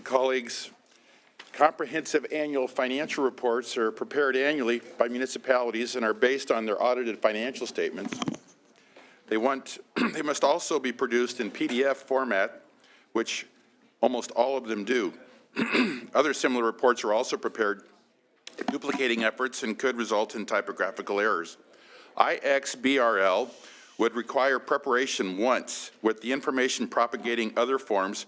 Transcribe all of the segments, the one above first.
Colleagues, comprehensive annual financial reports are prepared annually by municipalities and are based on their audited financial statements. They must also be produced in PDF format, which almost all of them do. Other similar reports are also prepared, duplicating efforts and could result in typographical errors. IXBRL would require preparation once, with the information propagating other forms,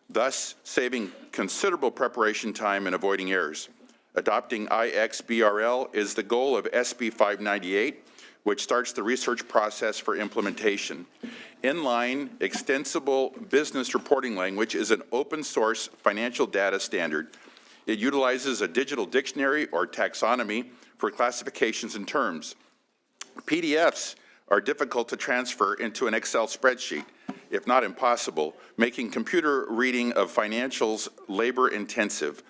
thus saving considerable preparation time and avoiding errors. Adopting IXBRL is the goal of SB 598, which starts the research process for implementation. Inline Extensible Business Reporting Language is an open-source financial data standard. It utilizes a digital dictionary or taxonomy for classifications and terms. PDFs are difficult to transfer into an Excel spreadsheet, if not impossible, making computer reading of financials labor-intensive.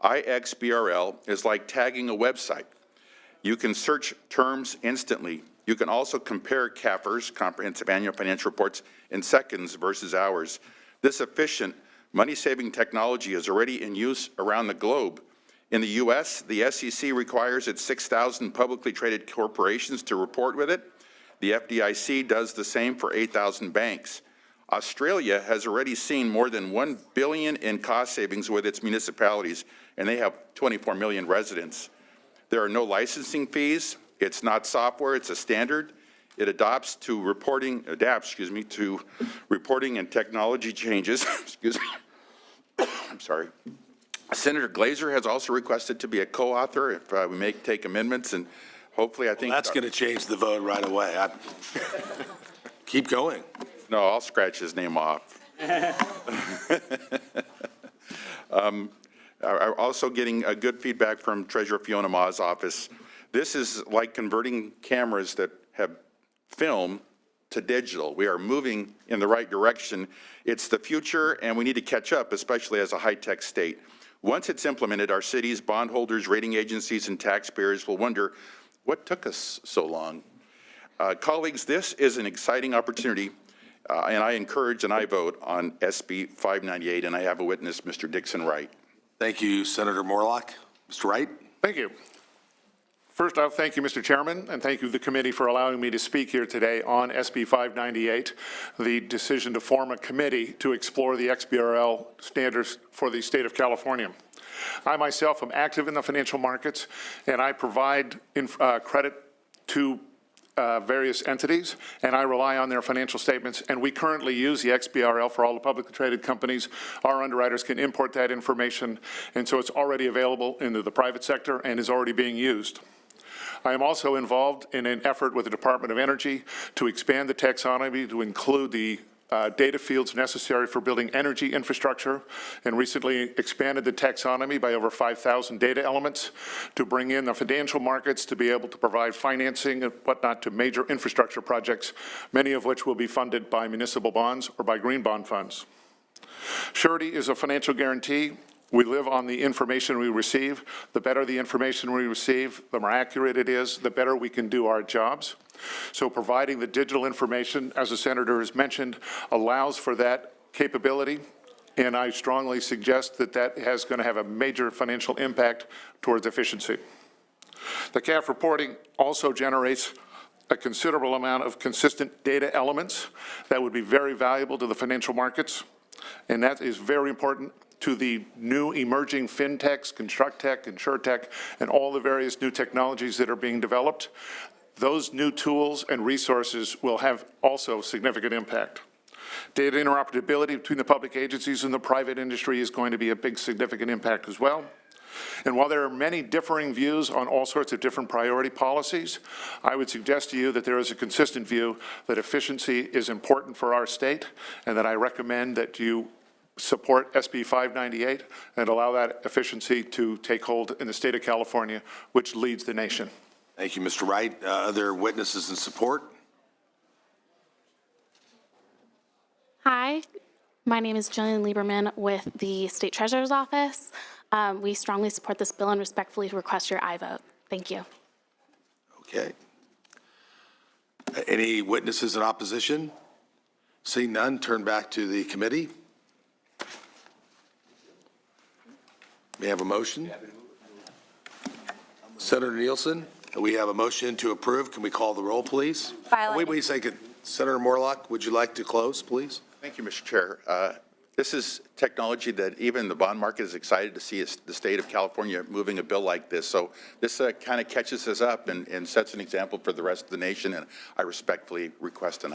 IXBRL is like tagging a website. You can search terms instantly. You can also compare CAFRs, Comprehensive Annual Financial Reports, in seconds versus hours. This efficient, money-saving technology is already in use around the globe. In the U.S., the SEC requires its 6,000 publicly traded corporations to report with it. The FDIC does the same for 8,000 banks. Australia has already seen more than $1 billion in cost savings with its municipalities, and they have 24 million residents. There are no licensing fees. It's not software, it's a standard. It adapts to reporting and technology changes. Excuse me. I'm sorry. Senator Glazer has also requested to be a co-author if we may take amendments, and hopefully I think that's going to change the vote right away. Keep going. No, I'll scratch his name off. I'm also getting a good feedback from Treasurer Fiona Ma's office. This is like converting cameras that have film to digital. We are moving in the right direction. It's the future, and we need to catch up, especially as a high-tech state. Once it's implemented, our cities, bondholders, rating agencies, and taxpayers will wonder, what took us so long? Colleagues, this is an exciting opportunity, and I encourage and I vote on SB 598, and I have a witness, Mr. Dixon Wright. Thank you, Senator Morlock. Mr. Wright. Thank you. First off, thank you, Mr. Chairman, and thank you to the committee for allowing me to speak here today on SB 598, the decision to form a committee to explore the XBRL standards for the state of California. I myself am active in the financial markets, and I provide credit to various entities, and I rely on their financial statements, and we currently use the XBRL for all the publicly traded companies. Our underwriters can import that information, and so it's already available into the private sector and is already being used. I am also involved in an effort with the Department of Energy to expand the taxonomy to include the data fields necessary for building energy infrastructure, and recently expanded the taxonomy by over 5,000 data elements to bring in the financial markets to be able to provide financing and whatnot to major infrastructure projects, many of which will be funded by municipal bonds or by green bond funds. Surety is a financial guarantee. We live on the information we receive. The better the information we receive, the more accurate it is, the better we can do our jobs. So providing the digital information, as the Senator has mentioned, allows for that capability, and I strongly suggest that that is going to have a major financial impact towards efficiency. The CAF reporting also generates a considerable amount of consistent data elements that would be very valuable to the financial markets, and that is very important to the new emerging fintechs, constructech, insurtech, and all the various new technologies that are being developed. Those new tools and resources will have also significant impact. Data interoperability between the public agencies and the private industry is going to be a big significant impact as well. And while there are many differing views on all sorts of different priority policies, I would suggest to you that there is a consistent view that efficiency is important for our state, and that I recommend that you support SB 598 and allow that efficiency to take hold in the state of California, which leads the nation. Thank you, Mr. Wright. Other witnesses in support? Hi, my name is Jillian Lieberman with the State Treasurer's Office. We strongly support this bill and respectfully request your aye vote. Thank you. Okay. Any witnesses in opposition? Seeing none, turn back to the committee. May I have a motion? Senator Nielsen, we have a motion to approve. Can we call the roll, please? Wait a second. Senator Morlock, would you like to close, please? Thank you, Mr. Chair. This is technology that even the bond market is excited to see the state of California moving a bill like this. So this kind of catches us up and sets an example for the rest of the nation, and I respectfully request an